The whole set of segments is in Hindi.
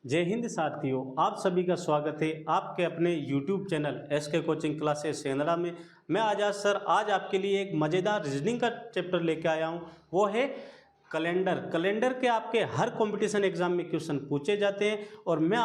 जय हिंद साथियों, आप सभी का स्वागत है आपके अपने YouTube channel SK coaching classes Sendhra में। मैं आजाद सर आज आपके लिए एक मज़ेदार रीजनिंग का चैप्टर लेके आया हूँ। वो है कैलेंडर के आपके हर कंपटीशन एग्जाम में क्वेश्चन पूछे जाते हैं और मैं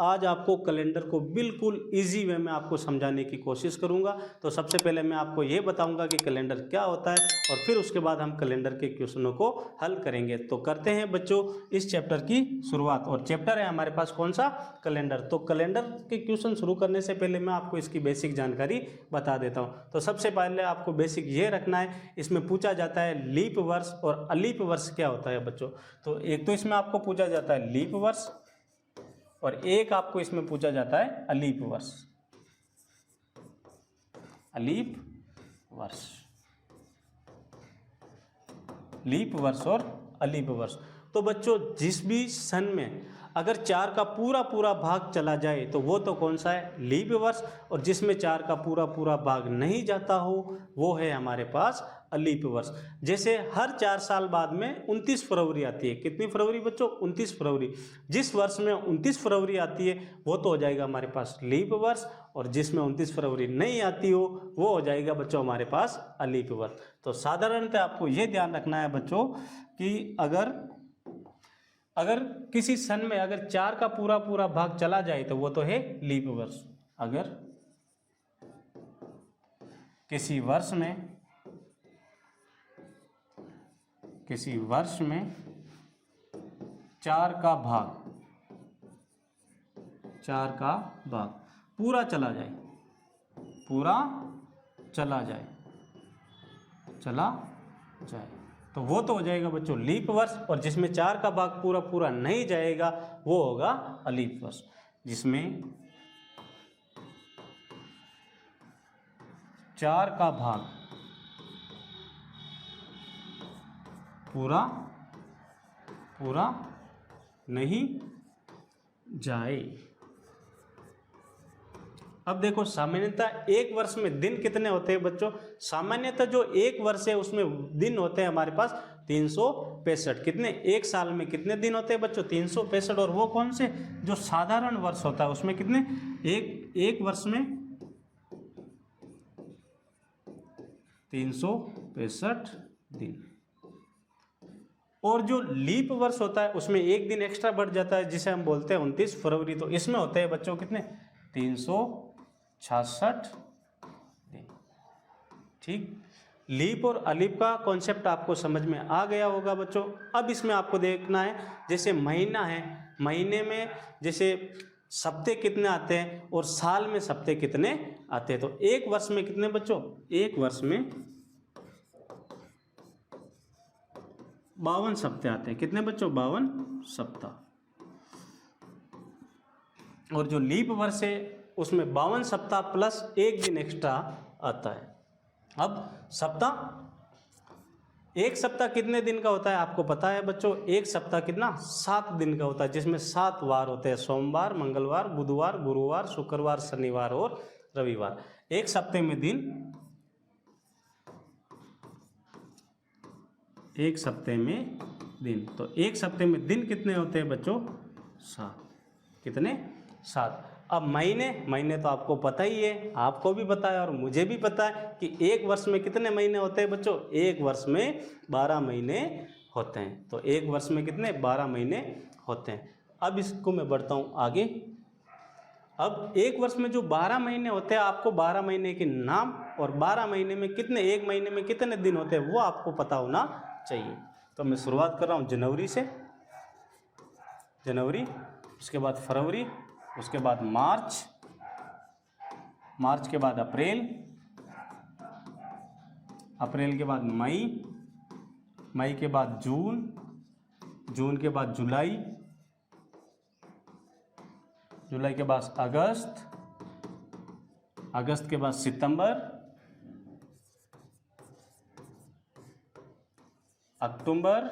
आज आपको कैलेंडर को बिल्कुल इजी वे में आपको समझाने की कोशिश करूंगा। तो सबसे पहले मैं आपको ये बताऊंगा कि कैलेंडर क्या होता है और फिर उसके बाद हम कैलेंडर के क्वेश्चनों को हल करेंगे। तो करते हैं बच्चों इस चैप्टर की शुरुआत। और चैप्टर है हमारे पास कौन सा? कैलेंडर। तो कैलेंडर के क्वेश्चन शुरू करने से पहले मैं आपको इसकी बेसिक जानकारी बता देता हूँ। तो सबसे पहले आपको बेसिक ये रखना है, इसमें पूछा जाता है लीप वर्ष और अलीप वर्ष क्या होता है बच्चों। तो एक तो इसमें आपको पूछा जाता है लीप वर्ष और एक आपको इसमें पूछा जाता है अलीप वर्ष। अलीप वर्ष, लीप वर्ष और अलीप वर्ष। तो बच्चों जिस भी सन में अगर 4 का पूरा पूरा भाग चला जाए तो वो तो कौन सा है? लीप वर्ष। और जिसमें 4 का पूरा पूरा भाग नहीं जाता हो वो है हमारे पास अलीप वर्ष। जैसे हर 4 साल बाद में 29 फरवरी आती है। कितनी फरवरी बच्चों? 29 फरवरी। जिस वर्ष में 29 फरवरी आती है वो तो हो जाएगा हमारे पास लीप वर्ष और जिसमें 29 फरवरी नहीं आती हो वो हो जाएगा बच्चों हमारे पास अलीप वर्ष। तो साधारणतः आपको ये ध्यान रखना है बच्चों कि अगर किसी सन में अगर 4 का पूरा पूरा भाग चला जाए तो वो तो है लीप वर्ष। अगर किसी वर्ष में 4 का भाग पूरा चला जाए तो वो तो हो जाएगा बच्चों लीप वर्ष। और जिसमें 4 का भाग पूरा पूरा नहीं जाएगा वो होगा अलीप वर्ष। जिसमें 4 का भाग पूरा नहीं जाए। अब देखो सामान्यतः एक वर्ष में दिन कितने होते हैं बच्चों? सामान्यतः जो एक वर्ष है उसमें दिन होते हैं हमारे पास 365। कितने? एक साल में कितने दिन होते हैं बच्चों? 365। और वो कौन से? जो साधारण वर्ष होता है उसमें कितने? एक वर्ष में 365 दिन। और जो लीप वर्ष होता है उसमें एक दिन एक्स्ट्रा बढ़ जाता है जिसे हम बोलते हैं 29 फरवरी। तो इसमें होते हैं बच्चों कितने? 366 दिन। ठीक, लीप और अलीप का कॉन्सेप्ट आपको समझ में आ गया होगा बच्चों। अब इसमें आपको देखना है जैसे महीना है, महीने में जैसे सप्ते कितने आते हैं और साल में सप्ते कितने आते हैं। तो एक वर्ष में कितने बच्चों? एक वर्ष में 52 सप्ते आते हैं। कितने बच्चों? 52 सप्ताह। और जो लीप वर्ष है उसमें 52 सप्ताह प्लस एक दिन एक्स्ट्रा आता है। अब एक सप्ताह कितने दिन का होता है आपको पता है बच्चों? एक सप्ताह कितना? 7 दिन का होता है जिसमें 7 वार होते हैं। सोमवार, मंगलवार, बुधवार, गुरुवार, शुक्रवार, शनिवार और रविवार। एक सप्ताह में दिन, एक सप्ताह में दिन। तो एक सप्ताह में दिन कितने होते हैं बच्चों? 7। कितने? 7। अब महीने तो आपको पता ही है, आपको भी पता है और मुझे भी पता है कि एक वर्ष में कितने महीने होते हैं बच्चों? एक वर्ष में 12 महीने होते हैं। तो एक वर्ष में कितने? 12 महीने होते हैं। अब इसको मैं बढ़ता हूँ आगे। अब एक वर्ष में जो 12 महीने होते हैं आपको 12 महीने के नाम और 12 महीने में कितने, एक महीने में कितने दिन होते हैं वो आपको पता होना चाहिए। तो मैं शुरुआत कर रहा हूँ जनवरी से। जनवरी, उसके बाद फरवरी, उसके बाद मार्च के बाद अप्रैल के बाद मई के बाद जून के बाद जुलाई के बाद अगस्त के बाद सितंबर, अक्टूबर,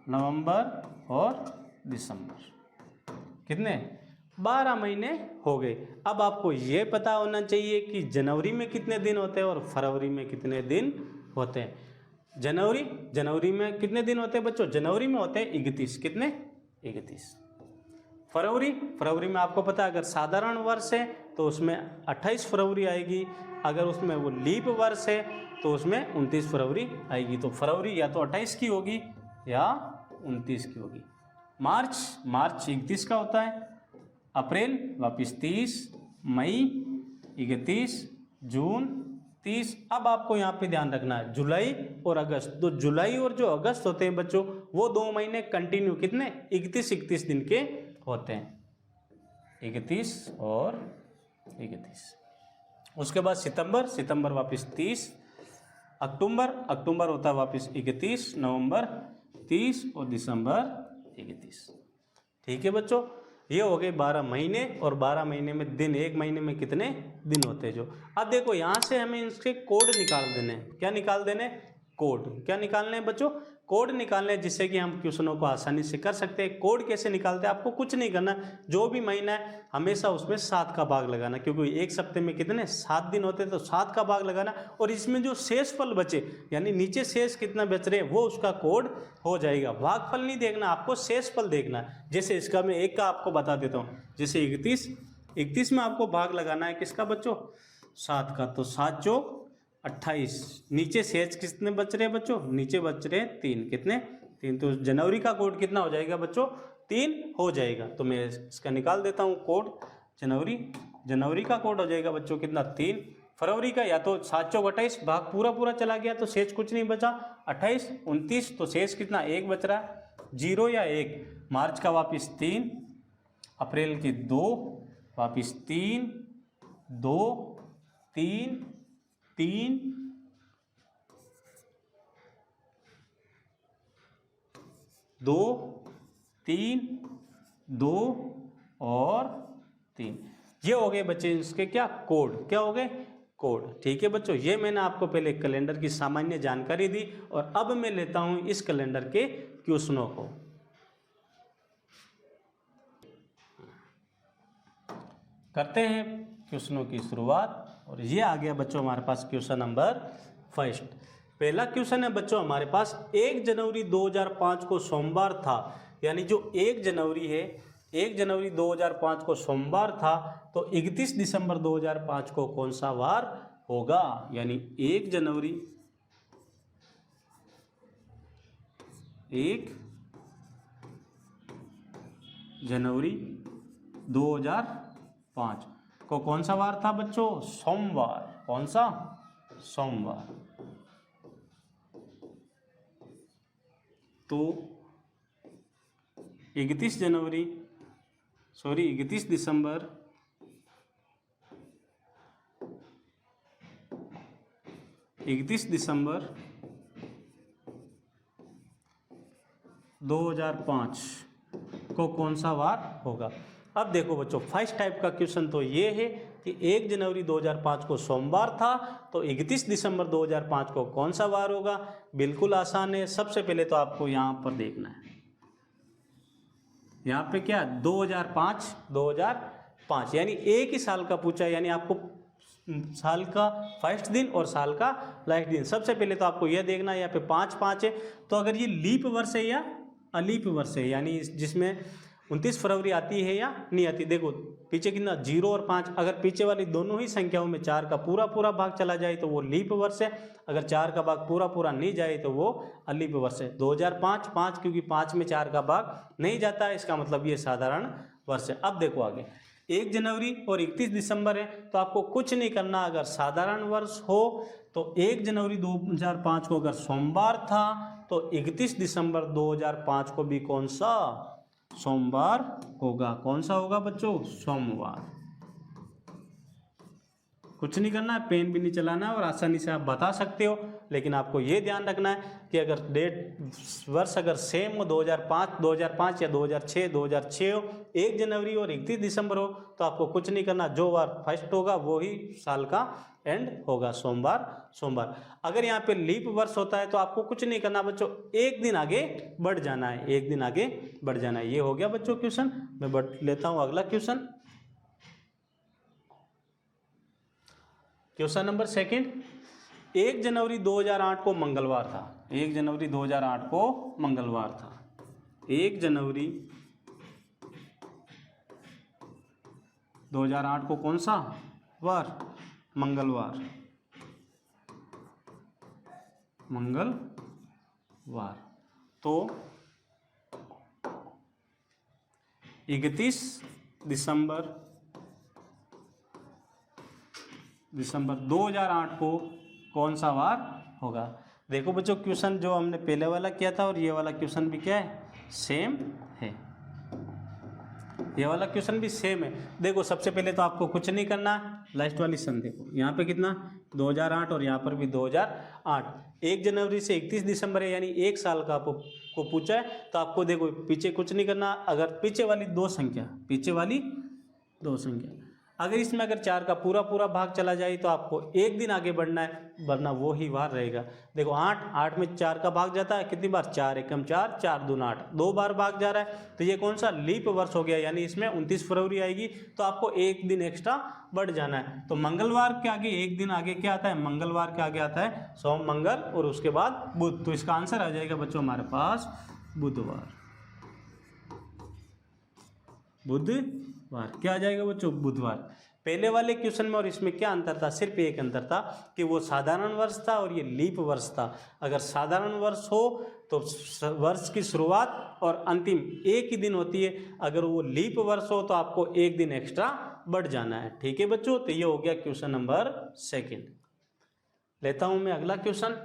नवंबर और दिसंबर। कितने? 12 महीने हो गए। अब आपको ये पता होना चाहिए कि जनवरी में कितने दिन होते हैं और फरवरी में कितने दिन होते हैं। जनवरी, जनवरी में कितने दिन होते हैं बच्चों? जनवरी में होते हैं 31, कितने? 31। फरवरी, फरवरी में आपको पता है अगर साधारण वर्ष है तो उसमें 28 फरवरी आएगी, अगर उसमें वो लीप वर्ष है तो उसमें 29 फरवरी आएगी। तो फरवरी या तो 28 की होगी या 29 की होगी। मार्च, मार्च 31 का होता है। अप्रैल वापिस 30, मई 31, जून 30। अब आपको यहाँ पे ध्यान रखना है जुलाई और अगस्त, तो जुलाई और जो अगस्त होते हैं बच्चों वो 2 महीने कंटिन्यू कितने 31 दिन के होते हैं, 31 और 31। उसके बाद सितंबर, सितंबर वापिस 30, अक्टूबर, अक्टूबर होता है वापिस 31, नवंबर 30 और दिसंबर 31। ठीक है बच्चों, ये हो गए 12 महीने, और 12 महीने में दिन, एक महीने में कितने दिन होते हैं जो। अब देखो यहाँ से हमें इसके कोड निकाल देने हैं। क्या निकाल देने? कोड। क्या निकालने हैं बच्चों? कोड निकालने हैं, जिससे कि हम क्वेश्चनों को आसानी से कर सकते हैं। कोड कैसे निकालते हैं? आपको कुछ नहीं करना, जो भी महीना है हमेशा उसमें 7 का भाग लगाना, क्योंकि एक सप्ते में कितने 7 दिन होते हैं, तो 7 का भाग लगाना, और इसमें जो शेषफल बचे यानी नीचे शेष कितना बच रहे हैं वो उसका कोड हो जाएगा। भागफल नहीं देखना, आपको शेषफल देखना है। जैसे इसका मैं एक का आपको बता देता हूँ, जैसे 31 में आपको भाग लगाना है किसका बच्चों? 7 का, तो 7 चौक 28। नीचे शेष कितने बच रहे हैं बच्चों? नीचे बच रहे हैं 3, कितने? 3। तो जनवरी का कोड कितना हो जाएगा बच्चों? 3 हो जाएगा। तो मैं इसका निकाल देता हूँ कोड। जनवरी, जनवरी का कोड हो जाएगा बच्चों कितना? 3। फरवरी का या तो 7 चौक 28, भाग पूरा चला गया तो शेष कुछ नहीं बचा, 28, 29, तो शेष कितना 1 बच रहा है, 0 या 1। मार्च का वापिस 3, अप्रैल की 2, वापिस 3, 2, 3, 3, 2, 3, 2 और 3। ये हो गए बच्चे इसके क्या कोड, क्या हो गए कोड। ठीक है बच्चों, ये मैंने आपको पहले कैलेंडर की सामान्य जानकारी दी, और अब मैं लेता हूं इस कैलेंडर के क्वेश्चनों को। करते हैं क्वेश्चनों की शुरुआत, और ये आ गया बच्चों हमारे पास क्वेश्चन नंबर 1। पहला क्वेश्चन है बच्चों हमारे पास, 1 जनवरी 2005 को सोमवार था, यानी जो 1 जनवरी है, 1 जनवरी 2005 को सोमवार था, तो 31 दिसंबर 2005 को कौन सा वार होगा? यानी 1 जनवरी 2005 को कौन सा वार था बच्चों? सोमवार। कौन सा? सोमवार। तो 31 दिसंबर 2005 को कौन सा वार होगा? अब देखो बच्चों, फर्स्ट टाइप का क्वेश्चन तो ये है कि 1 जनवरी 2005 को सोमवार था, तो 31 दिसंबर 2005 को कौन सा वार होगा? बिल्कुल आसान है। सबसे पहले तो आपको यहाँ पर देखना है, यहाँ पे क्या 2005 यानी एक ही साल का पूछा है, यानी आपको साल का फर्स्ट दिन और साल का लास्ट दिन। सबसे पहले तो आपको यह देखना है यहाँ पे 5 है, तो अगर ये लीप वर्ष है या अलीप वर्ष है, यानी जिसमें 29 फरवरी आती है या नहीं आती। देखो पीछे कितना 0 और 5, अगर पीछे वाली दोनों ही संख्याओं में 4 का पूरा भाग चला जाए तो वो लीप वर्ष है, अगर 4 का भाग पूरा नहीं जाए तो वो अलीप वर्ष है। 2005 क्योंकि 5 में 4 का भाग नहीं जाता है, इसका मतलब ये साधारण वर्ष है। अब देखो आगे, 1 जनवरी और 31 दिसंबर है, तो आपको कुछ नहीं करना। अगर साधारण वर्ष हो तो 1 जनवरी 2005 को अगर सोमवार था तो 31 दिसंबर 2005 को भी कौन सा सोमवार होगा? कौन सा होगा बच्चों? सोमवार। कुछ नहीं करना है, पेन भी नहीं चलाना है, और आसानी से आप बता सकते हो। लेकिन आपको ये ध्यान रखना है कि अगर डेट वर्ष अगर सेम हो 2005 या 2006 हो, 1 जनवरी और 31 दिसंबर हो, तो आपको कुछ नहीं करना। जो वार फर्स्ट होगा वो ही साल का एंड होगा, सोमवार। अगर यहाँ पे लीप वर्ष होता है तो आपको कुछ नहीं करना बच्चों, एक दिन आगे बढ़ जाना है, एक दिन आगे बढ़ जाना है। ये हो गया बच्चों क्वेश्चन। मैं बढ़ लेता हूँ अगला क्वेश्चन नंबर 2। 1 जनवरी 2008 को मंगलवार था, 1 जनवरी 2008 को मंगलवार था। 1 जनवरी 2008 को कौन सा वार? मंगलवार। मंगलवार। तो 31 दिसंबर 2008 को कौन सा वार होगा? देखो बच्चों, क्वेश्चन जो हमने पहले वाला किया था और ये वाला क्वेश्चन भी क्या है? सेम है। ये वाला क्वेश्चन भी सेम है। देखो सबसे पहले तो आपको कुछ नहीं करना, लास्ट वाली सन देखो, यहाँ पे कितना 2008 और यहाँ पर भी 2008। 1 जनवरी से 31 दिसंबर है, यानी 1 साल का आपको पूछा है। तो आपको देखो पीछे कुछ नहीं करना। अगर पीछे वाली दो संख्या अगर इसमें अगर 4 का पूरा भाग चला जाए तो आपको एक दिन आगे बढ़ना है, वरना वो ही वार रहेगा। देखो 8 में 4 का भाग जाता है कितनी बार? 4 एकम 4, 4 दूना 8, 2 बार भाग जा रहा है। तो ये कौन सा लीप वर्ष हो गया, यानी इसमें 29 फरवरी आएगी। तो आपको एक दिन एक्स्ट्रा बढ़ जाना है। तो मंगलवार के आगे एक दिन आगे क्या आता है? मंगलवार के आगे आता है सोम, मंगल और उसके बाद बुध। तो इसका आंसर आ जाएगा बच्चों हमारे पास बुधवार। क्या आ जाएगा बच्चों? बुधवार। पहले वाले क्वेश्चन में और इसमें क्या अंतर था? सिर्फ एक अंतर था कि वो साधारण वर्ष था और ये लीप वर्ष था। अगर साधारण वर्ष हो तो वर्ष की शुरुआत और अंतिम एक ही दिन होती है। अगर वो लीप वर्ष हो तो आपको एक दिन एक्स्ट्रा बढ़ जाना है। ठीक है बच्चों, तो ये हो गया क्वेश्चन नंबर 2। लेता हूं मैं अगला क्वेश्चन।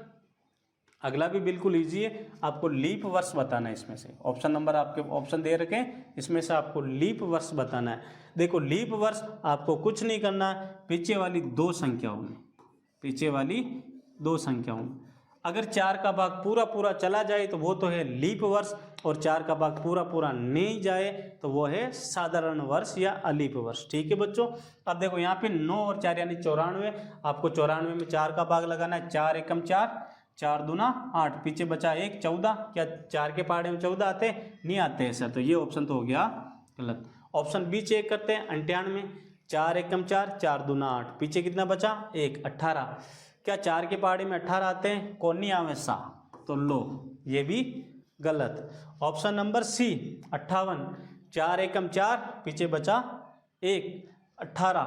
अगला भी बिल्कुल इजी है। आपको लीप वर्ष बताना है। इसमें से ऑप्शन नंबर आपके ऑप्शन दे रखे हैं, इसमें से आपको लीप वर्ष बताना है। देखो लीप वर्ष आपको कुछ नहीं करना है। पीछे वाली दो संख्याओं में अगर 4 का भाग पूरा चला जाए तो वो तो है लीप वर्ष, और 4 का भाग पूरा नहीं जाए तो वो है साधारण वर्ष या अलीप वर्ष। ठीक है बच्चों। अब देखो यहाँ पे 9 और 4 यानी 94। आपको 94 में 4 का भाग लगाना है। 4 एकम 4, 4 दूना 8, पीछे बचा 1, 14। क्या 4 के पहाड़े में 14 आते? नहीं आते हैं सर। तो ये ऑप्शन तो हो गया गलत। ऑप्शन बी चेक करते हैं। 98, 4 एकम 4, 4 दूना 8, पीछे कितना बचा? 1, 18। क्या 4 के पहाड़े में 18 आते हैं? कौन नहीं आवे? सा। तो लो, ये भी गलत। ऑप्शन नंबर सी 58, 4 एकम 4, पीछे बचा 1, 18।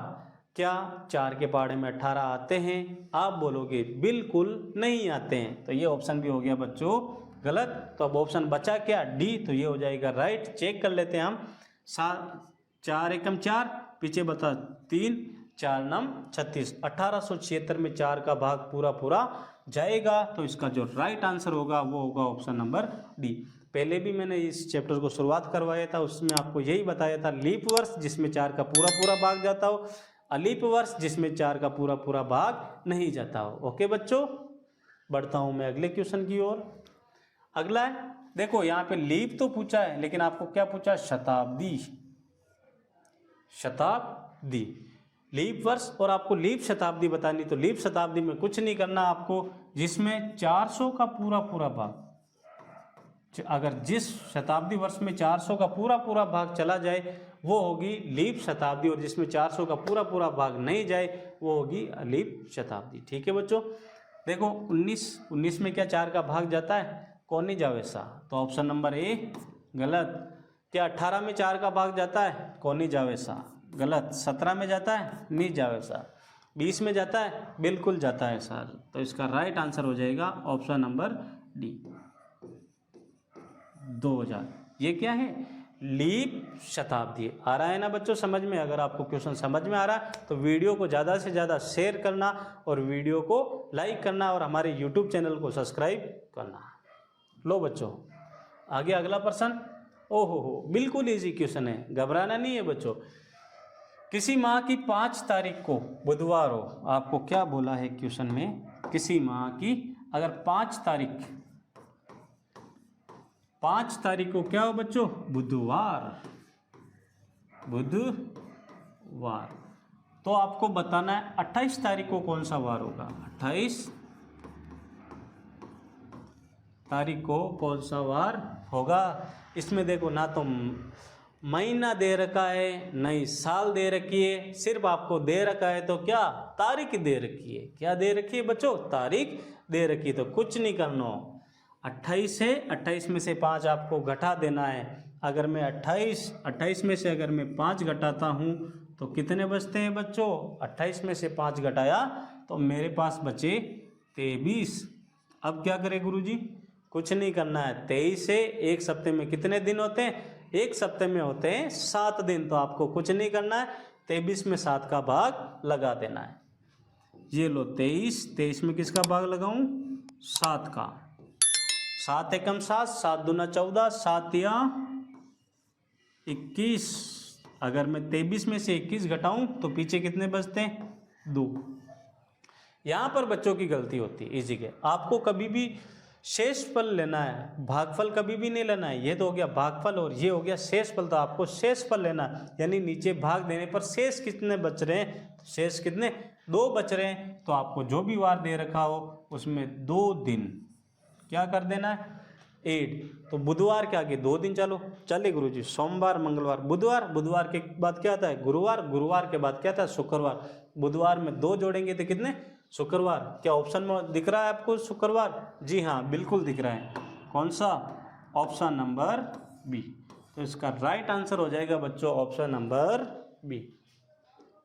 क्या 4 के पहाड़े में 18 आते हैं? आप बोलोगे बिल्कुल नहीं आते हैं। तो ये ऑप्शन भी हो गया बच्चों गलत। तो अब ऑप्शन बचा क्या? डी। तो ये हो जाएगा राइट। चेक कर लेते हैं हम। 4 एकम 4, पीछे बता 3, 4 नम 36। 1876 में 4 का भाग पूरा जाएगा। तो इसका जो राइट आंसर होगा वो होगा ऑप्शन नंबर डी। पहले भी मैंने इस चैप्टर को शुरुआत करवाया था, उसमें आपको यही बताया था। लीप वर्ष जिसमें 4 का पूरा भाग जाता हो, अलीप वर्ष जिसमें 4 का पूरा भाग नहीं जाता हो। ओके बच्चों, बढ़ता हूं मैं अगले क्वेश्चन की ओर। अगला है, देखो यहाँ पे लीप तो पूछा है, लेकिन आपको क्या पूछा? शताब्दी लीप वर्ष। और आपको लीप शताब्दी बतानी। तो लीप शताब्दी में कुछ नहीं करना आपको। जिसमें 400 का पूरा भाग, अगर जिस शताब्दी वर्ष में 400 का पूरा भाग चला जाए वो होगी लीप शताब्दी, और जिसमें 400 का पूरा भाग नहीं जाए वो होगी अलीप शताब्दी। ठीक है बच्चों। देखो 19 में क्या 4 का भाग जाता है? कौन नहीं जावे? सा। तो ऑप्शन नंबर ए गलत। क्या 18 में 4 का भाग जाता है? कौन नहीं जावे? सा। गलत। 17 में जाता है? नहीं जावे सा। 20 में जाता है? बिल्कुल जाता है सर। तो इसका राइट आंसर हो जाएगा ऑप्शन नंबर डी 2000। ये क्या है? लीप शताब्दी। आ रहा है ना बच्चों समझ में? अगर आपको क्वेश्चन समझ में आ रहा है तो वीडियो को ज़्यादा से ज़्यादा शेयर करना और वीडियो को लाइक करना और हमारे यूट्यूब चैनल को सब्सक्राइब करना। लो बच्चों, आगे अगला प्रश्न। ओहो, बिल्कुल इजी क्वेश्चन है, घबराना नहीं है बच्चों। किसी माह की 5 तारीख को बुधवार हो। आपको क्या बोला है क्वेश्चन में? किसी माह की अगर 5 तारीख को क्या हो बच्चों? बुधवार। तो आपको बताना है 28 तारीख को कौन सा वार होगा। 28 तारीख को कौन सा वार होगा? इसमें देखो ना तो महीना दे रखा है, ना ही साल दे रखी है, सिर्फ आपको दे रखा है तो क्या? तारीख दे रखी है। क्या दे रखी है बच्चों? तारीख दे रखी है। तो कुछ नहीं करना हो, 28 है, 28 में से 5 आपको घटा देना है। अगर मैं 28 में से अगर मैं 5 घटाता हूँ तो कितने बचते हैं बच्चों? 28 में से 5 घटाया तो मेरे पास बचे 23। अब क्या करें गुरुजी? कुछ नहीं करना है। 23 से एक सप्ते में कितने दिन होते हैं? एक सप्ते में होते हैं 7 दिन। तो आपको कुछ नहीं करना है, 23 में 7 का भाग लगा देना है। ये लो 23 में किसका भाग लगाऊं? 7 का। 7 एकम 7, 7 दूना 14, 7 या 21। अगर मैं 23 में से 21 घटाऊं तो पीछे कितने बचते हैं? 2। यहाँ पर बच्चों की गलती होती है इसी के। आपको कभी भी शेषफल लेना है, भागफल कभी भी नहीं लेना है। ये तो हो गया भागफल और ये हो गया शेषफल। तो आपको शेषफल लेना है, यानी नीचे भाग देने पर शेष कितने बच रहे हैं? शेष कितने? 2 बच रहे हैं। तो आपको जो भी वार दे रखा हो उसमें 2 दिन क्या कर देना है? ऐड। तो बुधवार के आगे 2 दिन चलो चले गुरुजी। सोमवार, मंगलवार, बुधवार, बुधवार के बाद क्या आता है? गुरुवार, गुरुवार के बाद क्या आता है? शुक्रवार। बुधवार में 2 जोड़ेंगे तो कितने? शुक्रवार। क्या ऑप्शन में दिख रहा है आपको शुक्रवार? जी हाँ, बिल्कुल दिख रहा है। कौन सा? Option number B. तो इसका राइट आंसर हो जाएगा बच्चों ऑप्शन नंबर बी।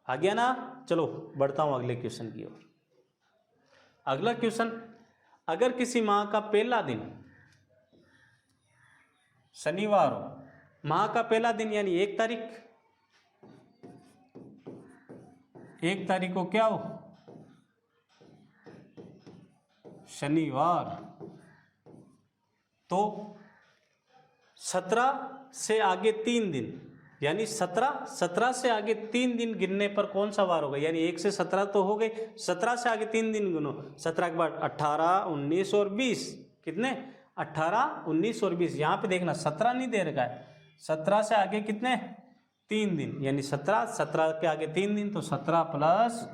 आ गया ना? चलो बढ़ता हूँ अगले क्वेश्चन की ओर। अगला क्वेश्चन, अगर किसी माह का पहला दिन शनिवार हो, माह का पहला दिन यानी 1 तारीख को क्या हो? शनिवार। तो 17 से आगे 3 दिन यानी 17 से आगे 3 दिन गिनने पर कौन सा वार होगा? यानी 1 से 17 तो हो गए, 17 से आगे 3 दिन गिनो। 17 के बाद 18, 19 और 20। कितने? 18, 19 और 20। यहाँ पे देखना 17 नहीं दे रखा है। 17 से आगे कितने? 3 दिन, यानी 17 के आगे 3 दिन तो 17 प्लस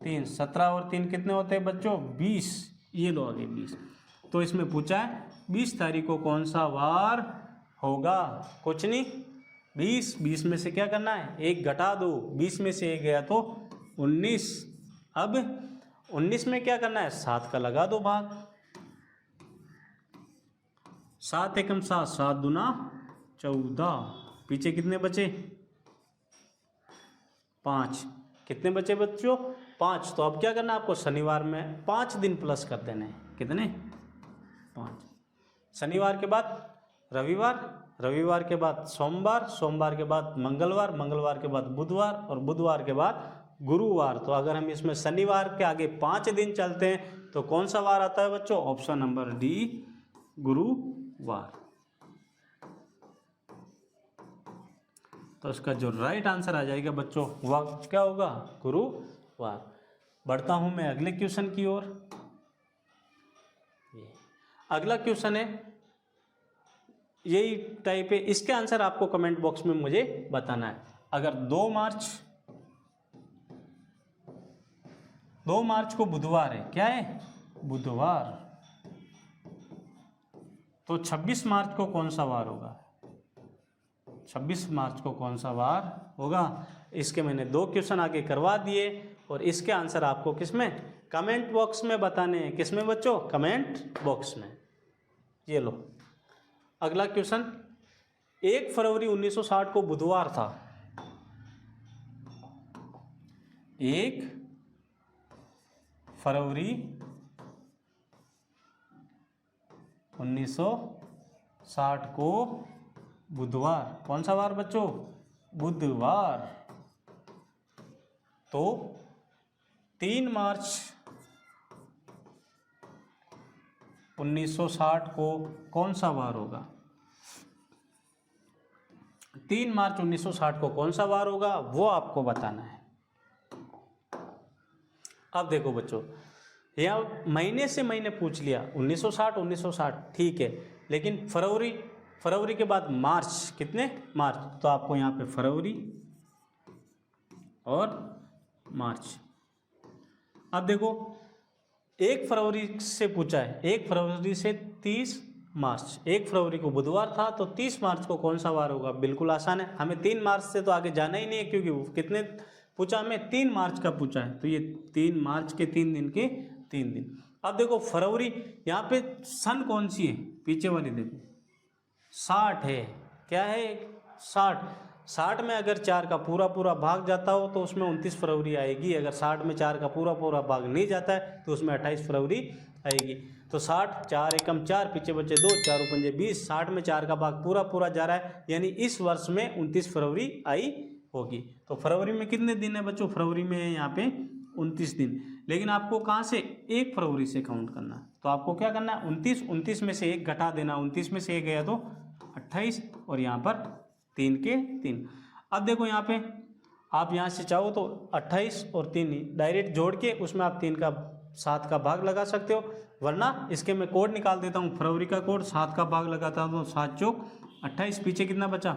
3। 17 और 3 कितने होते हैं बच्चों? 20। ये लो आगे 20। तो इसमें पूछा है 20 तारीख को कौन सा वार होगा? कुछ नहीं, 20 में से क्या करना है? 1 घटा दो। 20 में से 1 गया तो 19। अब 19 में क्या करना है? 7 का लगा दो भाग। 7 एकम 7, 7 दूना 14। पीछे कितने बचे? 5। कितने बचे बच्चों? 5। तो अब क्या करना है आपको? शनिवार में 5 दिन प्लस कर देने हैं। कितने? 5। शनिवार के बाद रविवार, रविवार के बाद सोमवार, सोमवार के बाद मंगलवार, मंगलवार के बाद बुधवार और बुधवार के बाद गुरुवार। तो अगर हम इसमें शनिवार के आगे 5 दिन चलते हैं तो कौन सा वार आता है बच्चों? ऑप्शन नंबर डी, गुरुवार। तो इसका जो राइट आंसर आ जाएगा बच्चों वह क्या होगा? गुरुवार। बढ़ता हूं मैं अगले क्वेश्चन की ओर। अगला क्वेश्चन है यही टाइप है, इसके आंसर आपको कमेंट बॉक्स में मुझे बताना है। अगर 2 मार्च को बुधवार है, क्या है? बुधवार। तो 26 मार्च को कौन सा वार होगा? 26 मार्च को कौन सा वार होगा? इसके मैंने 2 क्वेश्चन आगे करवा दिए और इसके आंसर आपको किसमें? कमेंट बॉक्स में बताने हैं। किसमें बच्चों? कमेंट बॉक्स में। ये लो अगला क्वेश्चन, 1 फरवरी 1960 को बुधवार था। 1 फरवरी 1960 को बुधवार। कौन सा वार बच्चों? बुधवार। तो 3 मार्च 1960 को कौन सा वार होगा? 3 मार्च 1960 को कौन सा वार होगा वो आपको बताना है। अब देखो बच्चों, यहाँ महीने से महीने पूछ लिया। 1960 ठीक है, लेकिन फरवरी के बाद मार्च, कितने? मार्च। तो आपको यहाँ पे फरवरी और मार्च। अब देखो 1 फरवरी से पूछा है, 1 फरवरी से 30 मार्च। 1 फरवरी को बुधवार था तो 30 मार्च को कौन सा वार होगा? बिल्कुल आसान है। हमें 3 मार्च से तो आगे जाना ही नहीं है, क्योंकि कितने पूछा? हमें 3 मार्च का पूछा है। तो ये 3 मार्च के 3 दिन के 3 दिन। अब देखो फरवरी, यहाँ पे सन कौन सी है, पीछे वाली देखो 60 है, क्या है 60। 60 में अगर 4 का पूरा पूरा भाग जाता हो तो उसमें 29 फरवरी आएगी। अगर 60 में 4 का पूरा पूरा भाग नहीं जाता है तो उसमें 28 फरवरी आएगी। तो 60, 4 एकम 4, पीछे बचे 2, 4 पंजे 20। 60 में 4 का भाग पूरा पूरा जा रहा है, यानी इस वर्ष में 29 फरवरी आई होगी। तो फरवरी में कितने दिन है बच्चों, फरवरी में है यहाँ पे 29 दिन। लेकिन आपको कहाँ से, 1 फरवरी से काउंट करना है। तो आपको क्या करना है, 29 में से 1 घटा देना। 29 में से 1 गया तो 28, और यहाँ पर 3 के 3। अब देखो यहाँ पे आप यहाँ से चाहो तो 28 और 3 डायरेक्ट जोड़ के उसमें आप 3 का 7 का भाग लगा सकते हो, वरना इसके मैं कोड निकाल देता हूँ। फरवरी का कोड 7 का भाग लगाता हूँ तो 7 चौक 28, पीछे कितना बचा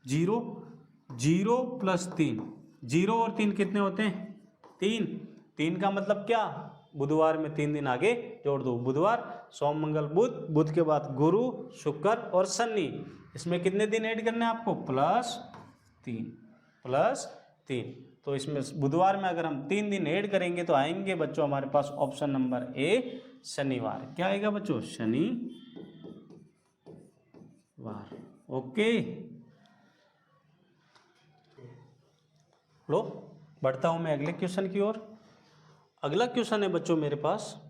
0, 0 प्लस 3, 0 और 3 कितने होते हैं 3। 3 का मतलब क्या, बुधवार में 3 दिन आगे जोड़ दो। बुधवार, सोम, मंगल, बुध, बुध के बाद गुरु, शुक्र और शनि। इसमें कितने दिन ऐड करने हैं आपको, प्लस 3। तो इसमें बुधवार में अगर हम 3 दिन ऐड करेंगे तो आएंगे बच्चों हमारे पास ऑप्शन नंबर ए, शनिवार। क्या आएगा बच्चों, शनिवार। ओके, लो बढ़ता हूं मैं अगले क्वेश्चन की ओर। अगला क्वेश्चन है बच्चों मेरे पास,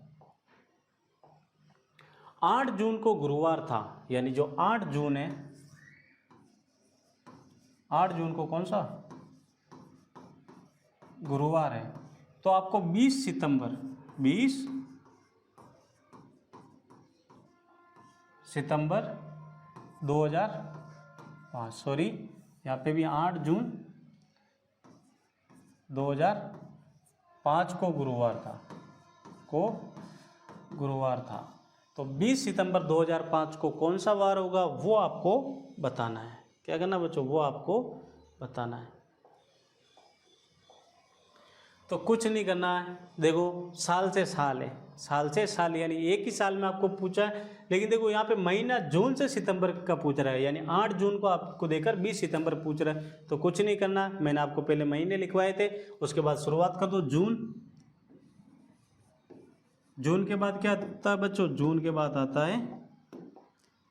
8 जून को गुरुवार था, यानी जो 8 जून है, 8 जून को कौन सा गुरुवार है। तो आपको 20 सितंबर 2005, सॉरी यहाँ पे भी 8 जून 2005 को गुरुवार था। तो 20 सितंबर 2005 को कौन सा वार होगा वो आपको बताना है। क्या करना बच्चों, वो आपको बताना है। तो कुछ नहीं करना है, देखो साल से साल है, साल से साल यानी एक ही साल में आपको पूछा है। लेकिन देखो यहाँ पे महीना जून से सितंबर का पूछ रहा है, यानी 8 जून को आपको देकर 20 सितंबर पूछ रहा है। तो कुछ नहीं करना, मैंने आपको पहले महीने लिखवाए थे, उसके बाद शुरुआत कर दो जून के बाद क्या आता है बच्चों, जून के बाद आता है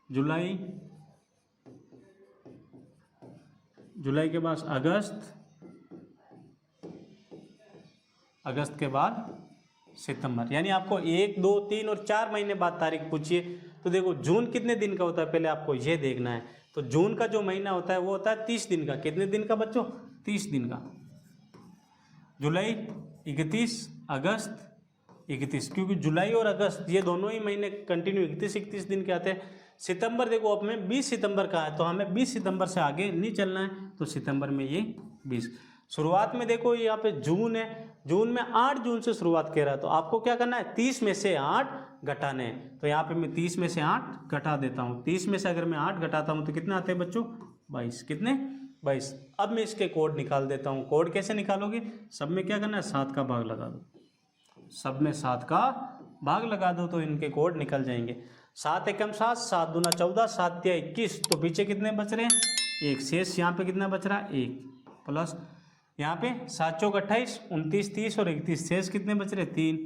जुलाई के बाद अगस्त के बाद सितंबर। यानी आपको 1, 2, 3 और 4 महीने बाद तारीख पूछिए। तो देखो जून कितने दिन का होता है पहले आपको ये देखना है। तो जून का जो महीना होता है वो होता है 30 दिन का। कितने दिन का बच्चों, 30 दिन का। जुलाई 31, अगस्त 31, क्योंकि जुलाई और अगस्त ये दोनों ही महीने कंटिन्यू 31 दिन के आते हैं। सितंबर देखो अब में 20 सितंबर का है, तो हमें 20 सितंबर से आगे नहीं चलना है, तो सितंबर में ये 20। शुरुआत में देखो यहाँ पे जून है, जून में 8 जून से शुरुआत कर रहा है, तो आपको क्या करना है 30 में से 8 घटाने हैं। तो यहाँ पे मैं 30 में से 8 घटा देता हूँ। 30 में से अगर मैं 8 घटाता हूँ तो कितने आते हैं बच्चों, 22। कितने, 22। अब मैं इसके कोड निकाल देता हूँ। कोड कैसे निकालोगे, सब में क्या करना है 7 का भाग लगा दो, सब में 7 का भाग लगा दो तो इनके कोड निकल जाएंगे। 7 एकम 7, 7 दूना 14, 7 तिया 21। तो पीछे कितने बच रहे हैं, 1 शेष। यहाँ पे कितना बच रहा है, 1 प्लस यहाँ पे 7 चौक 28, 29, 30 और 31 शेष कितने बच रहे, 3।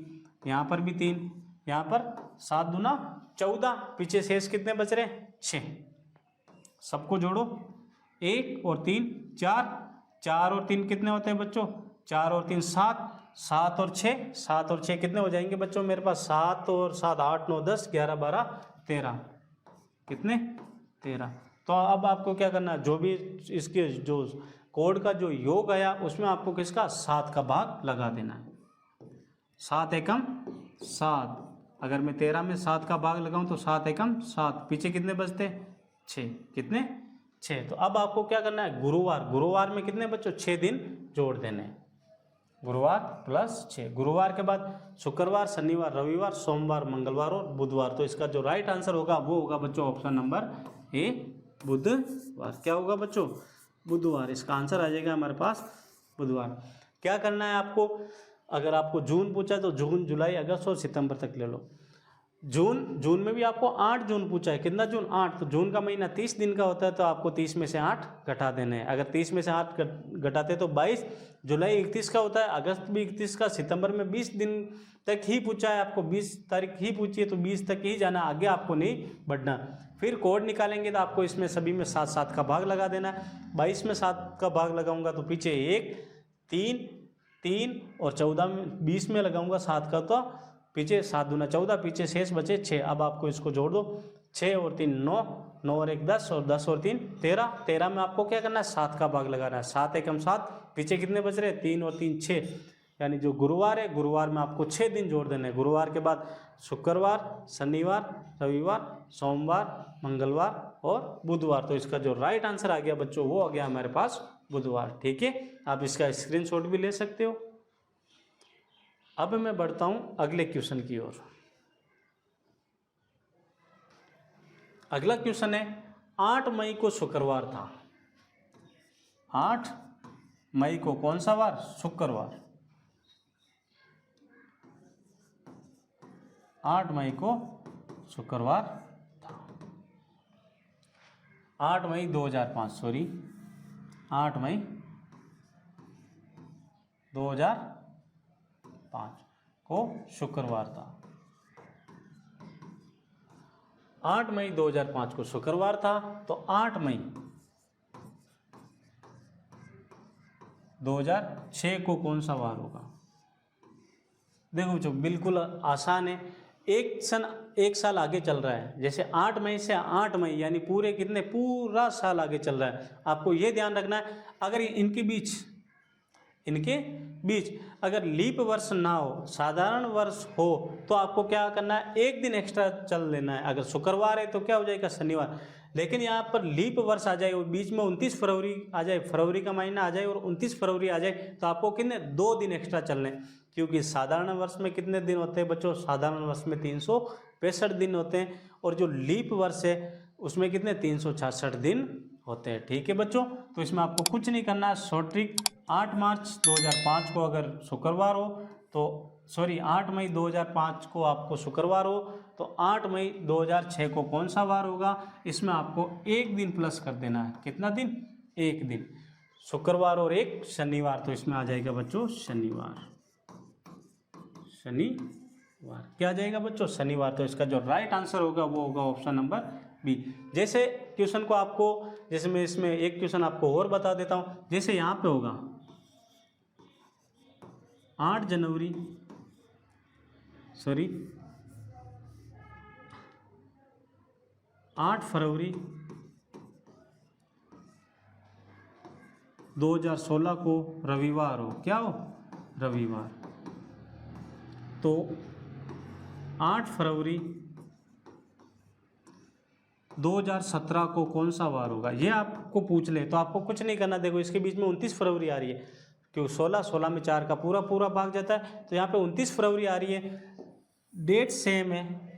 यहाँ पर भी 3, यहाँ पर 7 दूना 14, पीछे शेष कितने बच रहे, 6। सबको जोड़ो, 1 और 3 4, 4 और 3 कितने होते हैं बच्चों, 4 और 3 7, 7 और 6, 7 और 6 कितने हो जाएंगे बच्चों मेरे पास, 7 और 7 8 9 10 11 12 13, कितने 13। तो अब आपको क्या करना है, जो भी इसके जो कोड का जो योग आया उसमें आपको किसका 7 का भाग लगा देना है। 7 एकम 7, अगर मैं 13 में 7 का भाग लगाऊं तो 7 एकम 7, पीछे कितने बचते 6, कितने 6। तो अब आपको क्या करना है, गुरुवार में कितने बच्चों 6 दिन जोड़ देने, गुरुवार प्लस 6। गुरुवार के बाद शुक्रवार, शनिवार, रविवार, सोमवार, मंगलवार और बुधवार। तो इसका जो राइट आंसर होगा वो होगा बच्चों ऑप्शन नंबर ए, बुधवार। क्या होगा बच्चों, बुधवार। इसका आंसर आ जाएगा हमारे पास बुधवार। क्या करना है आपको, अगर आपको जून पूछा तो जून, जुलाई, अगस्त और सितंबर तक ले लो। जून में भी आपको 8 जून पूछा है, कितना जून 8, तो जून का महीना 30 दिन का होता है, तो आपको 30 में से 8 घटा देने हैं। अगर 30 में से 8 घटाते तो 22, जुलाई 31 का होता है, अगस्त भी 31 का, सितंबर में 20 दिन तक ही पूछा है आपको, 20 तारीख ही पूछी है, तो 20 तक ही जाना, आगे आपको नहीं बढ़ना। फिर कोड निकालेंगे तो आपको इसमें सभी में 7 का भाग लगा देना है। 22 में 7 का भाग लगाऊंगा तो पीछे 1, 3, 3 और 14 में 20 में लगाऊंगा 7 का, तो पीछे 7 दूना 14, पीछे शेष बचे 6। अब आपको इसको जोड़ दो, 6 और 3 9, 9 और 1 10 और 10 और 3 13, 13 में आपको क्या करना है 7 का भाग लगाना है, 7 एकम 7, पीछे कितने बच रहे 3 और 3 6, यानी जो गुरुवार है, गुरुवार में आपको 6 दिन जोड़ देने हैं। गुरुवार के बाद शुक्रवार, शनिवार, रविवार, सोमवार, मंगलवार और बुधवार। तो इसका जो राइट आंसर आ गया बच्चों वो आ गया हमारे पास बुधवार। ठीक है, आप इसका स्क्रीनशॉट भी ले सकते हो। अब मैं बढ़ता हूं अगले क्वेश्चन की ओर। अगला क्वेश्चन है 8 मई को शुक्रवार था। 8 मई को कौन सा वार? शुक्रवार। 8 मई को शुक्रवार था। 8 मई 2005, सॉरी 8 मई 2005 को शुक्रवार था। 8 मई 2005 को शुक्रवार था, तो 8 मई 2006 को कौन सा वार होगा? देखो बच्चों बिल्कुल आसान है, एक साल आगे चल रहा है। जैसे 8 मई से 8 मई यानी पूरे कितने, पूरा साल आगे चल रहा है। आपको ये ध्यान रखना है, अगर इनके बीच अगर लीप वर्ष ना हो, साधारण वर्ष हो, तो आपको क्या करना है, एक दिन एक्स्ट्रा चल लेना है। अगर शुक्रवार है तो क्या हो जाएगा शनिवार, लेकिन यहाँ पर लीप वर्ष आ जाए और बीच में 29 फरवरी आ जाए, फरवरी का महीना आ जाए और 29 फरवरी आ जाए, तो आपको कितने 2 दिन एक्स्ट्रा चलने। क्योंकि साधारण वर्ष में कितने दिन होते हैं बच्चों? साधारण वर्ष में 365 दिन होते हैं, और जो लीप वर्ष है उसमें कितने 366 दिन होते हैं। ठीक है बच्चों, तो इसमें आपको कुछ नहीं करना है, शॉर्ट ट्रिक। 8 मार्च 2005 को अगर शुक्रवार हो तो, सॉरी 8 मई 2005 को आपको शुक्रवार हो, तो 8 मई 2006 को कौन सा वार होगा? इसमें आपको एक दिन प्लस कर देना है। कितना दिन? एक दिन, शुक्रवार और एक शनिवार, तो इसमें आ जाएगा बच्चों शनिवार। शनिवार क्या आ जाएगा बच्चों? शनिवार। तो इसका जो राइट आंसर होगा वो होगा ऑप्शन नंबर बी। जैसे क्वेश्चन को आपको, जैसे मैं इसमें एक क्वेश्चन आपको और बता देता हूं। जैसे यहाँ पे होगा 8 जनवरी, सॉरी 8 फरवरी 2016 को रविवार हो, क्या हो? रविवार। तो 8 फरवरी 2017 को कौन सा वार होगा, ये आपको पूछ ले तो आपको कुछ नहीं करना। देखो इसके बीच में 29 फरवरी आ रही है, क्यों 16 में 4 का पूरा भाग जाता है, तो यहाँ पे 29 फरवरी आ रही है। डेट सेम है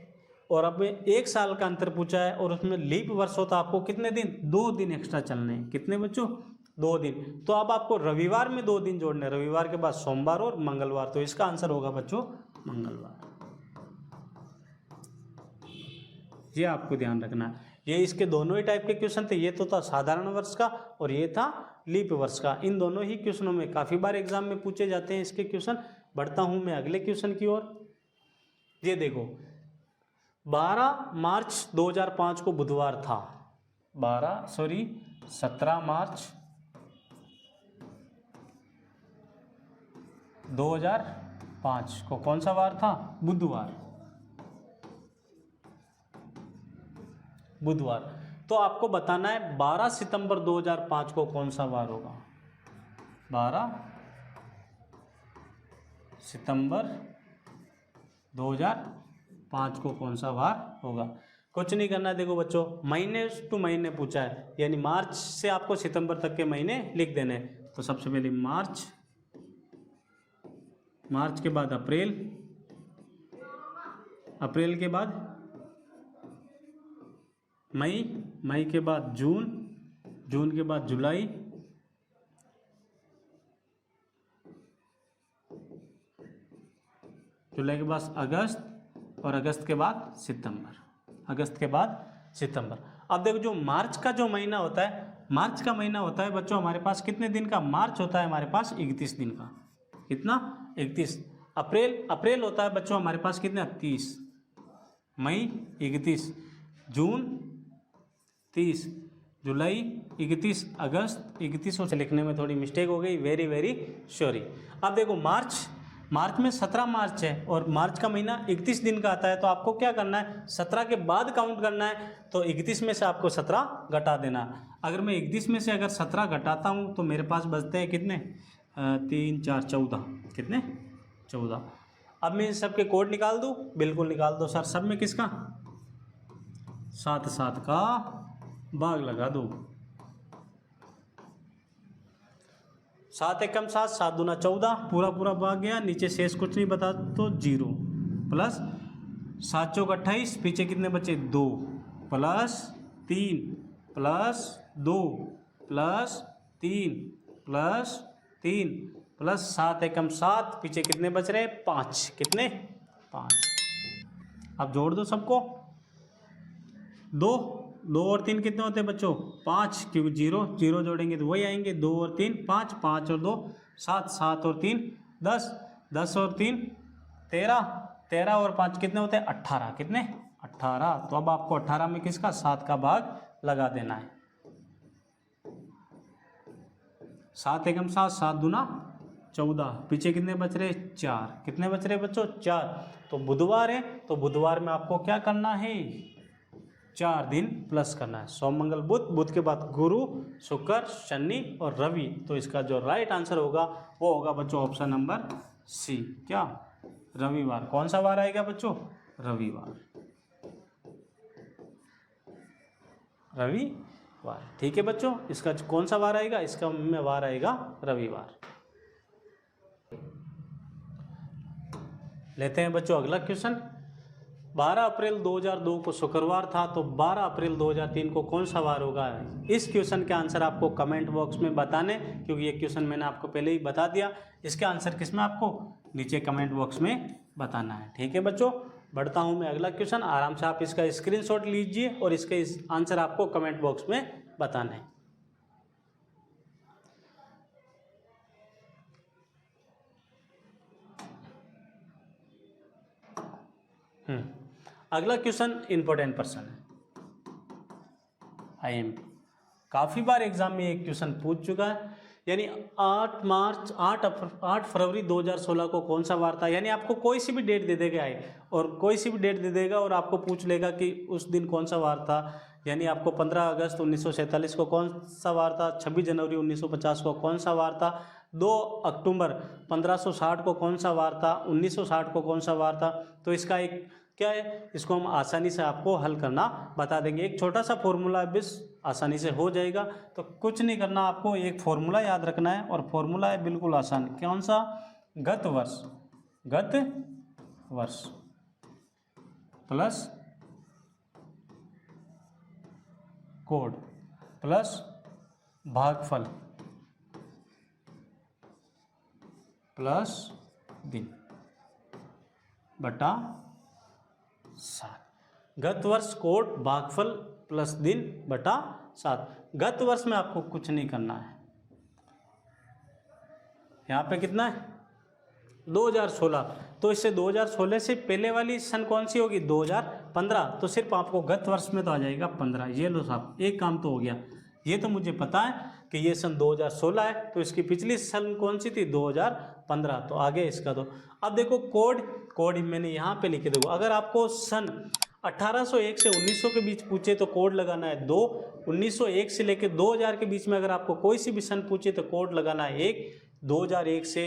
और अब एक साल का अंतर पूछा है और उसमें लीप वर्ष हो, तो आपको कितने दिन? 2 दिन एक्स्ट्रा चलने हैं। कितने बच्चों? 2 दिन। तो अब आपको रविवार में 2 दिन जोड़ने, रविवार के बाद सोमवार और मंगलवार, तो इसका आंसर होगा बच्चों मंगलवार। ये आपको ध्यान रखना है। ये इसके दोनों ही टाइप के क्वेश्चन थे, ये तो था साधारण वर्ष का और ये था लीप वर्ष का। इन दोनों ही क्वेश्चनों में काफ़ी बार एग्जाम में पूछे जाते हैं इसके क्वेश्चन। बढ़ता हूं मैं अगले क्वेश्चन की ओर। ये देखो 12 मार्च 2005 को बुधवार था। 17 मार्च 2005 को कौन सा वार था? बुधवार। तो आपको बताना है 12 सितंबर 2005 को कौन सा वार होगा। 12 सितंबर 2005 को कौन सा वार होगा? कुछ नहीं करना। देखो बच्चों महीने टू महीने पूछा है, यानी मार्च से आपको सितंबर तक के महीने लिख देने। तो सबसे पहले मार्च के बाद अप्रैल के बाद मई के बाद जून के बाद जुलाई, के बाद अगस्त और अगस्त के बाद सितंबर, अगस्त के बाद सितंबर। अब देखो जो मार्च का जो महीना होता है, मार्च का महीना होता है बच्चों हमारे पास कितने दिन का, मार्च होता है हमारे पास 31 दिन का, कितना 31। अप्रैल होता है बच्चों हमारे पास कितना 30, मई 31, जून 30, जुलाई 31, अगस्त 31। उसे लिखने में थोड़ी मिस्टेक हो गई, वेरी वेरी सॉरी। अब देखो मार्च में 17 मार्च है और मार्च का महीना 31 दिन का आता है, तो आपको क्या करना है 17 के बाद काउंट करना है, तो 31 में से आपको 17 घटा देना। अगर मैं 31 में से अगर 17 घटाता हूँ तो मेरे पास बचते हैं कितने, 3 4 14, कितने 14। अब मैं इन सब के कोड निकाल दूँ, बिल्कुल निकाल दो सर। सब में किसका 7 7 का भाग लगा दो, 7 एकम 7, 7 दूना 14, पूरा पूरा भाग गया, नीचे शेष कुछ नहीं बता तो 0, प्लस 7 चौक 28, पीछे कितने बचे 2, plus 3, plus 2, plus 3, plus 3, plus 7 एकम 7, पीछे कितने बच रहे 5, कितने 5। अब जोड़ दो सबको, 2 और 3 कितने होते हैं बच्चों 5, क्योंकि 0 जोड़ेंगे तो वही आएंगे, 2 और 3 5, 5 और 2 7, 7 और 3 10, 10 और 3 13, 13 और 5 कितने होते हैं 18, कितने 18। तो अब आपको 18 में किसका 7 का भाग लगा देना है। 7 एकम 7, 7 दूना 14, पीछे कितने बच रहे 4, कितने बच रहे बच्चों 4। तो बुधवार है, तो बुधवार में आपको क्या करना है 4 दिन प्लस करना है, सोम मंगल बुध, बुध के बाद गुरु शुक्र शनि और रवि। तो इसका जो राइट आंसर होगा वो होगा बच्चों ऑप्शन नंबर सी, क्या रविवार। कौन सा वार आएगा बच्चों रविवार, रविवार। ठीक है बच्चों, इसका कौन सा वार आएगा, इसका में वार आएगा रविवार। लेते हैं बच्चों अगला क्वेश्चन। 12 अप्रैल 2002 को शुक्रवार था, तो 12 अप्रैल 2003 को कौन सा वार होगा। इस क्वेश्चन के आंसर आपको कमेंट बॉक्स में बताने, क्योंकि ये क्वेश्चन मैंने आपको पहले ही बता दिया। इसके आंसर किसमें आपको नीचे कमेंट बॉक्स में बताना है। ठीक है बच्चों, बढ़ता हूँ मैं अगला क्वेश्चन। आराम से आप इसका स्क्रीनशॉट लीजिए और इसके आंसर आपको कमेंट बॉक्स में बताना है। अगला क्वेश्चन इंपॉर्टेंट पर्सन है, आईएमपी। काफ़ी बार एग्जाम में एक क्वेश्चन पूछ चुका है, यानी 8 फरवरी 2016 को कौन सा वार था। यानी आपको कोई सी भी डेट दे देगा और कोई सी भी डेट दे देगा और आपको पूछ लेगा कि उस दिन कौन सा वार था। यानी आपको 15 अगस्त 1947 को कौन सा वार था, 26 जनवरी 1950 को कौन सा वार था, 2 अक्टूबर 1560 को कौन सा वार था, 1960 को कौन सा वार था। तो इसका एक क्या है, इसको हम आसानी से आपको हल करना बता देंगे। एक छोटा सा फॉर्मूला है, बस आसानी से हो जाएगा। तो कुछ नहीं करना, आपको एक फॉर्मूला याद रखना है और फॉर्मूला है बिल्कुल आसान। कौन सा, गत वर्ष प्लस कोड प्लस भागफल प्लस दिन बटा 7। गत वर्ष कोड भागफल प्लस दिन बटा 7। गत वर्ष में आपको कुछ नहीं करना है, यहाँ पे कितना है 2016, तो इससे 2016 से पहले वाली सन कौन सी होगी 2015। तो सिर्फ आपको गत वर्ष में तो आ जाएगा 15। ये लो साहब, एक काम तो हो गया। ये तो मुझे पता है कि ये सन 2016 है, तो इसकी पिछली सन कौन सी थी 2015। तो आगे इसका तो अब देखो कोड मैंने यहाँ पे लिखे। देखो अगर आपको सन 1801 से 1900 के बीच पूछे तो कोड लगाना है 2, 1901 से लेकर 2000 के बीच में अगर आपको कोई सी भी सन पूछे तो कोड लगाना है 1, 2001 से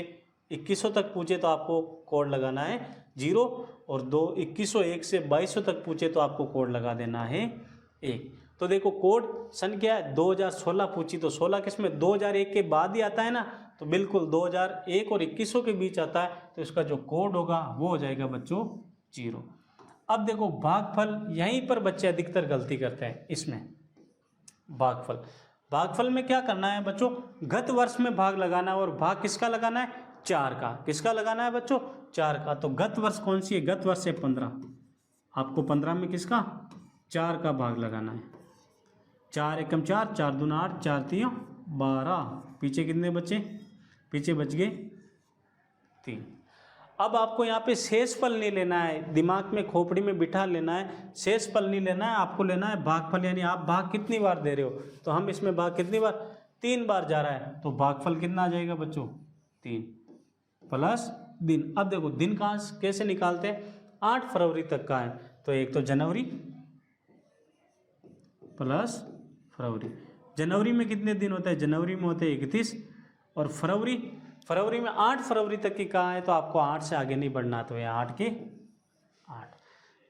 2100 तक पूछे तो आपको कोड लगाना है 0, और 2101 से 2200 तक पूछे तो आपको कोड लगा देना है 1। तो देखो कोड सन क्या है 2016 पूछी, तो 16 किसमें 2001 के बाद ही आता है ना, तो बिल्कुल 2001 और 2100 के बीच आता है। तो इसका जो कोड होगा वो हो जाएगा बच्चों 0। अब देखो भागफल, यहीं पर बच्चे अधिकतर गलती करते हैं। इसमें भागफल में क्या करना है बच्चों, गत वर्ष में भाग लगाना है और भाग किसका लगाना है 4 का। किसका लगाना है बच्चों 4 का। तो गत वर्ष कौन सी है, गत वर्ष है 15, आपको 15 में किसका 4 का भाग लगाना है। 4 एकम 4, 4 दूना 8, 4 तिया 12, पीछे कितने बचे, पीछे बच गए 3। अब आपको यहाँ पे शेषफल नहीं लेना है, दिमाग में खोपड़ी में बिठा लेना है, शेषफल नहीं लेना है, आपको लेना है भागफल। यानी आप भाग कितनी बार दे रहे हो, तो हम इसमें भाग कितनी बार, 3 बार जा रहा है, तो भागफल कितना आ जाएगा बच्चों 3 प्लस दिन। अब देखो दिन कहाँ कैसे निकालते हैं, 8 फरवरी तक का है, तो एक तो जनवरी प्लस फरवरी। जनवरी में कितने दिन होता है, जनवरी में होते हैं 31, और फरवरी में 8 फरवरी तक की कहाँ है, तो आपको 8 से आगे नहीं बढ़ना, तो ये 8 के 8।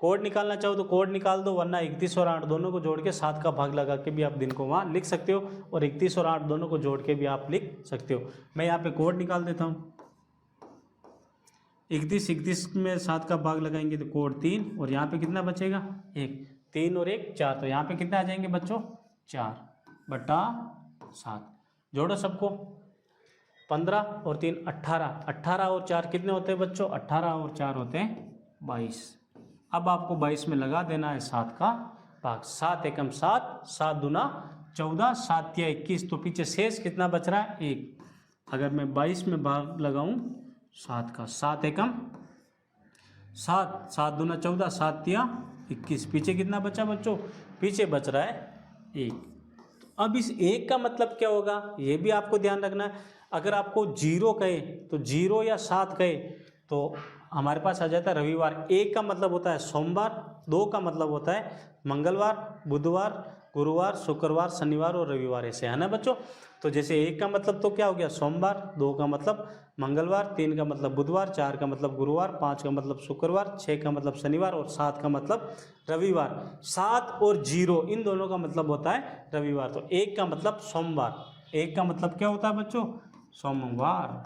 कोड निकालना चाहो तो कोड निकाल दो, वरना 31 और 8 दोनों को जोड़ के 7 का भाग लगा के भी आप दिन को वहाँ लिख सकते हो, और 31 और 8 दोनों को जोड़ के भी आप लिख सकते हो। मैं यहाँ पे कोड निकाल देता हूँ। 31 में 7 का भाग लगाएंगे तो कोड 3, और यहाँ पे कितना बचेगा 1, 3 और 1 4, तो यहाँ पे कितने आ जाएंगे बच्चों 4/7। जोड़ो सबको, 15 और 3 18, 18 और 4 कितने होते हैं बच्चों, 18 और 4 होते हैं 22। अब आपको 22 में लगा देना है 7 का भाग, 7 एकम 7, 7 दूना 14, 7 तिया 21, तो पीछे शेष कितना बच रहा है 1। अगर मैं 22 में भाग लगाऊं 7 का, 7 एकम 7, 7 दूना 14, 7 तिया 21, पीछे कितना बचा बच्चों, पीछे बच रहा है 1। अब इस 1 का मतलब क्या होगा, ये भी आपको ध्यान रखना है। अगर आपको 0 कहे तो 0 या 7 कहे तो हमारे पास आ जाता है रविवार। 1 का मतलब होता है सोमवार, 2 का मतलब होता है मंगलवार, बुधवार, गुरुवार, शुक्रवार, शनिवार और रविवार, ऐसे है ना बच्चों। तो जैसे 1 का मतलब तो क्या हो गया सोमवार, 2 का मतलब मंगलवार, 3 का मतलब बुधवार, 4 का मतलब गुरुवार, 5 का मतलब शुक्रवार, 6 का मतलब शनिवार और 7 का मतलब रविवार। 7 और 0 इन दोनों का मतलब होता है रविवार। तो 1 का मतलब सोमवार, 1 का मतलब क्या होता है बच्चों सोमवार,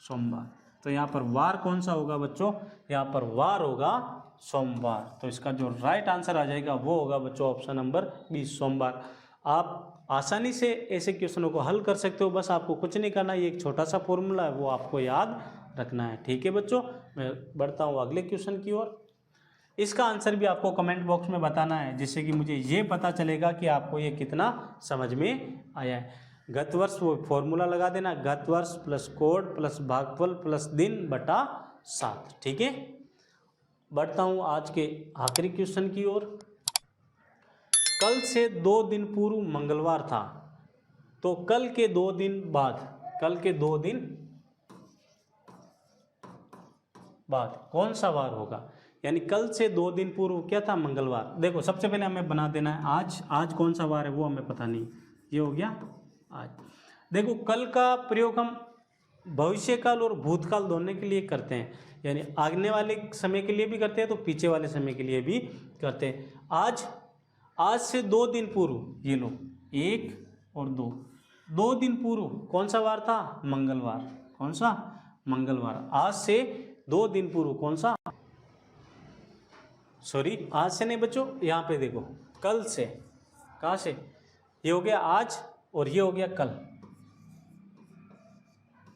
सोमवार। तो यहाँ पर वार कौन सा होगा बच्चों, यहाँ पर वार होगा सोमवार। तो इसका जो राइट आंसर आ जाएगा वो होगा बच्चों ऑप्शन नंबर 20 सोमवार। आप आसानी से ऐसे क्वेश्चनों को हल कर सकते हो, बस आपको कुछ नहीं करना, ये एक छोटा सा फॉर्मूला है वो आपको याद रखना है। ठीक है बच्चों, मैं बढ़ता हूँ अगले क्वेश्चन की ओर। इसका आंसर भी आपको कमेंट बॉक्स में बताना है, जिससे कि मुझे ये पता चलेगा कि आपको ये कितना समझ में आया है। गत वर्ष वो फॉर्मूला लगा देना, गत वर्ष प्लस कोड प्लस भागफल प्लस दिन बटा 7। ठीक है, बढ़ता हूँ आज के आखिरी क्वेश्चन की ओर। कल से 2 दिन पूर्व मंगलवार था, तो कल के 2 दिन बाद, कल के 2 दिन बाद कौन सा वार होगा। यानी कल से 2 दिन पूर्व क्या था, मंगलवार। देखो सबसे पहले हमें बना देना है आज कौन सा वार है वो हमें पता नहीं, ये हो गया आज। देखो कल का प्रयोग हम भविष्यकाल और भूतकाल दोनों के लिए करते हैं, यानी आगने वाले समय के लिए भी करते हैं तो पीछे वाले समय के लिए भी करते हैं। आज से 2 दिन पूर्व, ये लो 1 और 2 दिन पूर्व कौन सा वार था, मंगलवार। कौन सा, मंगलवार। आज से 2 दिन पूर्व कौन सा, सॉरी आज से नहीं बच्चों, यहाँ पे देखो कल से, कहाँ से, ये हो गया आज और ये हो गया कल।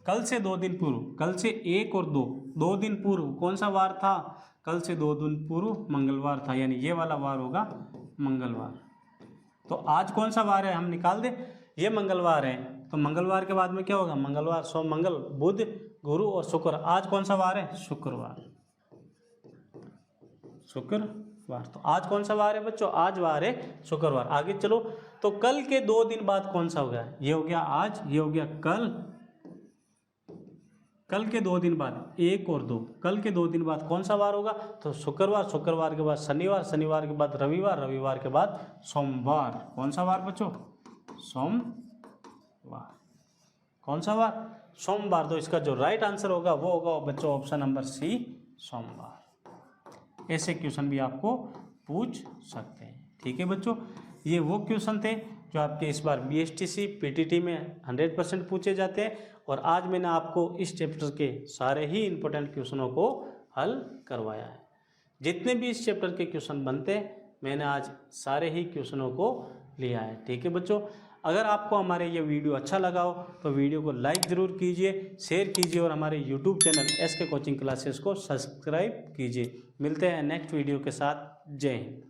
कल से 2 दिन पूर्व, कल से 1 और 2 दिन पूर्व कौन सा वार था, कल से 2 दिन पूर्व मंगलवार था, यानी ये वाला वार होगा मंगलवार। तो आज कौन सा वार है हम निकाल दें, ये मंगलवार है, तो मंगलवार के बाद में क्या होगा, मंगलवार, सोम, मंगल, बुध, गुरु और शुक्र। आज कौन सा वार है, शुक्रवार, शुक्रवार। तो आज कौन सा वार है बच्चों, आज वार है शुक्रवार। आगे चलो, तो कल के 2 दिन बाद कौन सा हो गया, ये हो गया आज, ये हो गया कल। कल के 2 दिन बाद 1 और 2, कल के 2 दिन बाद कौन सा वार होगा, तो शुक्रवार, शुक्रवार के बाद शनिवार, शनिवार के बाद रविवार, रविवार के बाद सोमवार। कौन सा वार बच्चों, सोमवार। कौन सा वार, सोमवार। तो इसका जो राइट आंसर होगा वो होगा बच्चों ऑप्शन नंबर सी, सोमवार। ऐसे क्वेश्चन भी आपको पूछ सकते हैं। ठीक है बच्चों, ये वो क्वेश्चन थे जो आपके इस बार BSTC PTT में 100% पूछे जाते हैं, और आज मैंने आपको इस चैप्टर के सारे ही इंपॉर्टेंट क्वेश्चनों को हल करवाया है। जितने भी इस चैप्टर के क्वेश्चन बनते हैं मैंने आज सारे ही क्वेश्चनों को लिया है। ठीक है बच्चों, अगर आपको हमारे ये वीडियो अच्छा लगा हो तो वीडियो को लाइक ज़रूर कीजिए, शेयर कीजिए और हमारे YouTube channel SK coaching classes को सब्सक्राइब कीजिए। मिलते हैं नेक्स्ट वीडियो के साथ। जय हिंद।